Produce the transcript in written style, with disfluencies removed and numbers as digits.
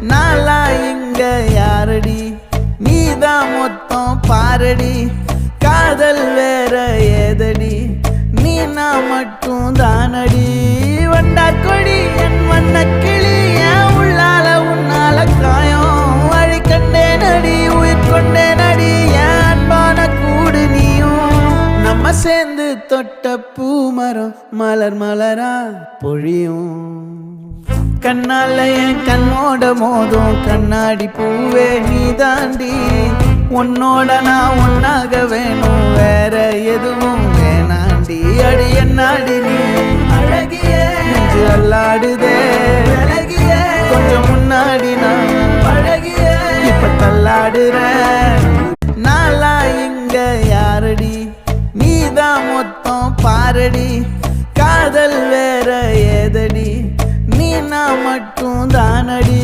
நாளா இங்க யாரடி நீதான் மொத்தம் பாரடி காதல் வேற ஏதடி நீ நான் மட்டும் தானடி வண்டா கொடி என் வண்ண கிளி என் உள்ளால உன்னால காயம் வழி கண்டே நடி உயிர் கொண்டே நடி என் அன்பான கூடு நீயும் நம்ம சேர்ந்து தொட்ட பூமரம் மலர் மலரா பொழியும் கண்ணால என் கண்ணோட மோதும் கண்ணாடி பூவே நீ தாண்டி உன்னோட நான் ஒன்னாக வேணும் வேற எதுவும் வேணாண்டி அடி என்னாடி நீ அழகிய நெஞ்சு அல்லாடுதே அழகிய கொஞ்சம் முன்னாடி நான் அழகிய இப்ப தள்ளாடுறேன் நாளா இங்க யாரடி நீதான் மொத்தம் பாரடி காதல் வேற ஏதடி நீ நான் மட்டும் தானடி